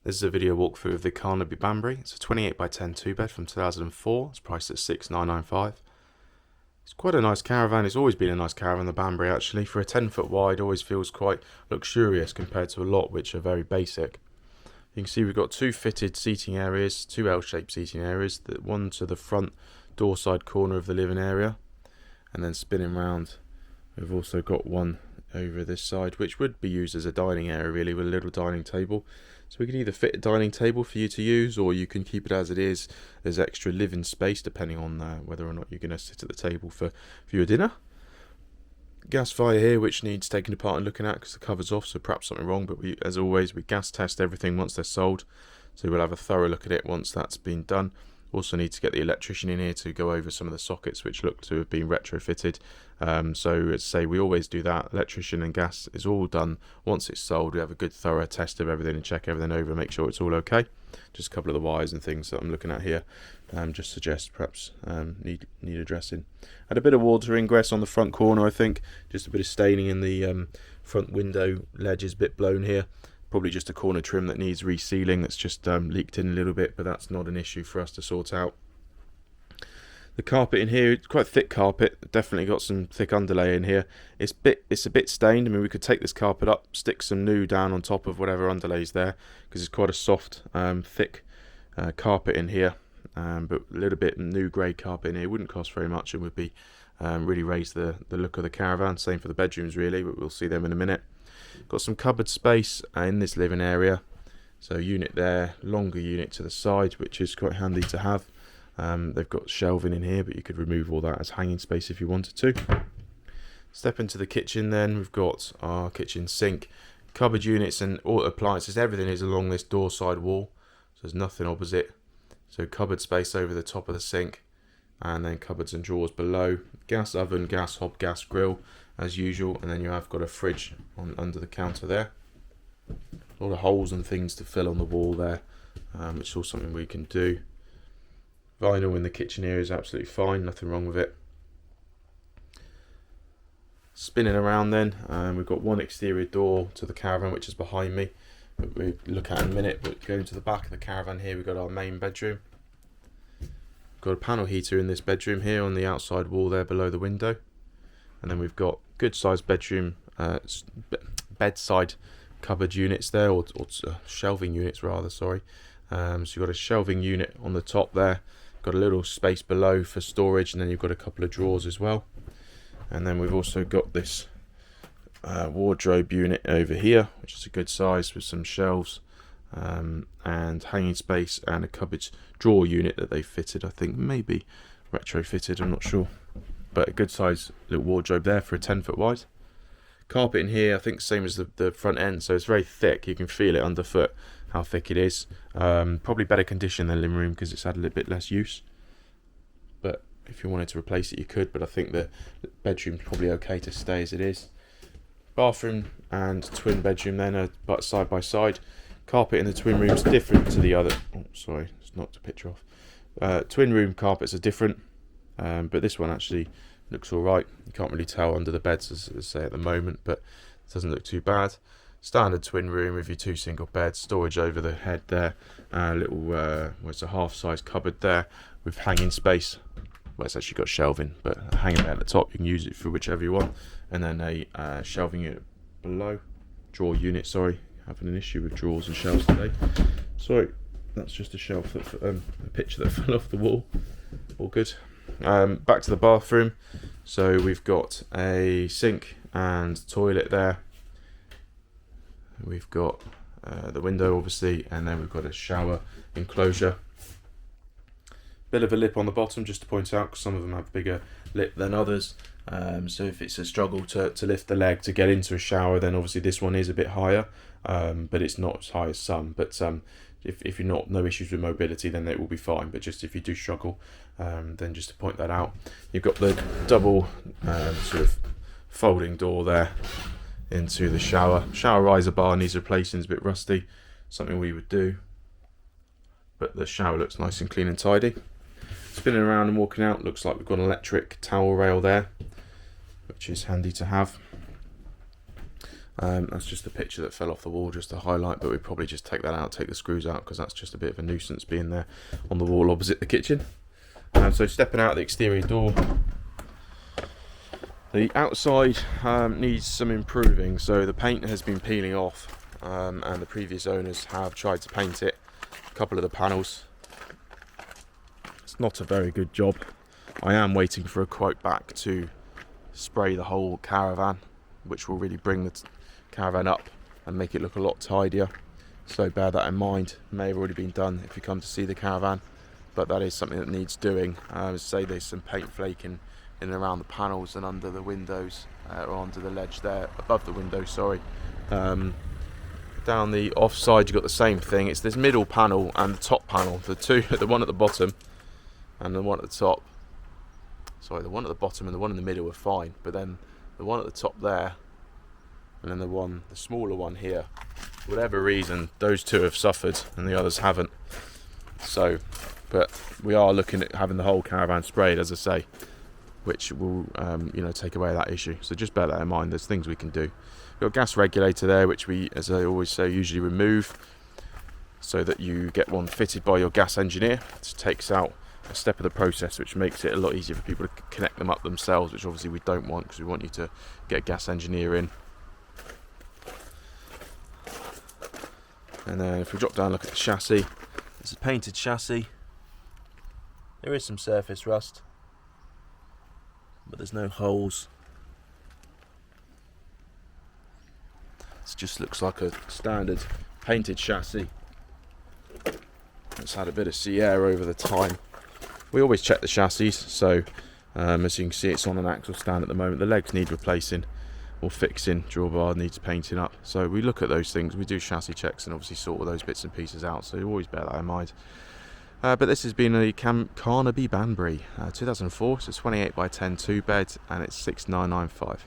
This is a video walkthrough of the Carnaby Banbury. It's a 28 by 10 2-bed from 2004. It's priced at $6,995. It's quite a nice caravan. It's always been a nice caravan, the Banbury actually. For a 10-foot wide, always feels quite luxurious compared to a lot which are very basic. You can see we've got two fitted seating areas, two L-shaped seating areas. One to the front door side corner of the living area, and then spinning round, we've also got one over this side, which would be used as a dining area really, with a little dining table. So we can either fit a dining table for you to use, or you can keep it as it is as extra living space, depending on whether or not you're going to sit at the table for your dinner. Gas fire here, which needs taking apart and looking at because the cover's off, so perhaps something wrong, but as always, we gas test everything once they're sold, so we'll have a thorough look at it once that's been done. Also need to get the electrician in here to go over some of the sockets which look to have been retrofitted. So as I say, we always do that. Electrician and gas is all done once it's sold. We have a good thorough test of everything and check everything over and make sure it's all okay. Just a couple of the wires and things that I'm looking at here just suggest perhaps need addressing. Had a bit of water ingress on the front corner, I think. Just a bit of staining in the front window ledge is a bit blown here. Probably just a corner trim that needs resealing, that's just leaked in a little bit, but that's not an issue for us to sort out. The carpet in here, it's quite thick carpet, definitely got some thick underlay in here. It's a bit stained. I mean, we could take this carpet up, stick some new down on top of whatever underlay's there, because it's quite a soft, thick carpet in here. But a little bit new grey carpet in here wouldn't cost very much and would be really raise the look of the caravan. Same for the bedrooms really, but we'll see them in a minute. Got some cupboard space in this living area, so unit there, longer unit to the side, which is quite handy to have. They've got shelving in here, but you could remove all that as hanging space if you wanted to. Step into the kitchen then. We've got our kitchen sink, cupboard units and all appliances. Everything is along this door side wall, so there's nothing opposite. So cupboard space over the top of the sink, and then cupboards and drawers below. Gas oven, gas hob, gas grill as usual, and then you have got a fridge under the counter there. A lot of holes and things to fill on the wall there, which is all something we can do. Vinyl in the kitchen area is absolutely fine, nothing wrong with it. Spinning around then, we've got one exterior door to the caravan which is behind me, but we'll look at in a minute. But going to the back of the caravan here, we've got our main bedroom. Got a panel heater in this bedroom here on the outside wall there below the window, and then we've got good sized bedroom bedside cupboard units there, or shelving units rather, sorry. So you've got a shelving unit on the top there, got a little space below for storage, and then you've got a couple of drawers as well. And then we've also got this wardrobe unit over here, which is a good size with some shelves and hanging space, and a cupboard drawer unit that they fitted, I think maybe retrofitted, I'm not sure, but a good size little wardrobe there for a 10-foot wide. Carpet in here, I think same as the front end, so it's very thick. You can feel it underfoot how thick it is. Probably better condition than the living room because it's had a little bit less use, but if you wanted to replace it you could, but I think the bedroom's probably okay to stay as it is. Bathroom and twin bedroom then are side by side. Carpet in the twin room's different to the other. Oh, sorry, it's knocked the picture off. Twin room carpets are different, but this one actually looks alright. You can't really tell under the beds as say at the moment, but it doesn't look too bad. Standard twin room with your two single beds, storage over the head there, it's a half-size cupboard there with hanging space. Well, it's actually got shelving, but hanging there at the top, you can use it for whichever you want. And then a shelving unit below, drawer unit, sorry. Having an issue with drawers and shelves today. Sorry, that's just a shelf that a picture that fell off the wall. All good. Back to the bathroom. So we've got a sink and toilet there. We've got the window obviously, and then we've got a shower enclosure. Bit of a lip on the bottom just to point out, because some of them have bigger lip than others. So if it's a struggle to lift the leg to get into a shower, then obviously this one is a bit higher, but it's not as high as some. But if you're no issues with mobility, then it will be fine. But just if you do struggle, then just to point that out. You've got the double sort of folding door there into the shower. Shower riser bar needs replacing, it's a bit rusty, something we would do. But the shower looks nice and clean and tidy. Spinning around and walking out, looks like we've got an electric towel rail there, which is handy to have. That's just the picture that fell off the wall, just to highlight, but we'd probably just take that out, take the screws out, because that's just a bit of a nuisance being there on the wall opposite the kitchen. So stepping out the exterior door, the outside needs some improving. So the paint has been peeling off, and the previous owners have tried to paint it, a couple of the panels. It's not a very good job. I am waiting for a quote back to spray the whole Caravan, which will really bring the Caravan up and make it look a lot tidier. So bear that in mind. It may have already been done if you come to see the Caravan, but that is something that needs doing. Say there's some paint flaking in and around the panels and under the windows, or under the ledge there, above the windows, sorry. Down the offside you've got the same thing. It's this middle panel and the top panel, the one at the bottom and the one at the top. Sorry, the one at the bottom and the one in the middle are fine, but then the one at the top there and then the smaller one here, for whatever reason, those two have suffered and the others haven't. So, but we are looking at having the whole Caravan sprayed, as I say, which will take away that issue. So just bear that in mind. There's things we can do. We've got a gas regulator there, which we, as I always say, usually remove, so that you get one fitted by your gas engineer. It takes out a step of the process, which makes it a lot easier for people to connect them up themselves, which obviously we don't want, because we want you to get a gas engineer in. And then if we drop down and look at the chassis, it's a painted chassis. There is some surface rust, but there's no holes. It just looks like a standard painted chassis. It's had a bit of sea air over the time. We always check the chassis, so as you can see, it's on an axle stand at the moment. The legs need replacing or fixing, drawbar needs painting up. So we look at those things, we do chassis checks and obviously sort all those bits and pieces out, so you always bear that in mind. But this has been a Carnaby Banbury 2004, so 28 by 10 2 bed, and it's 6,995.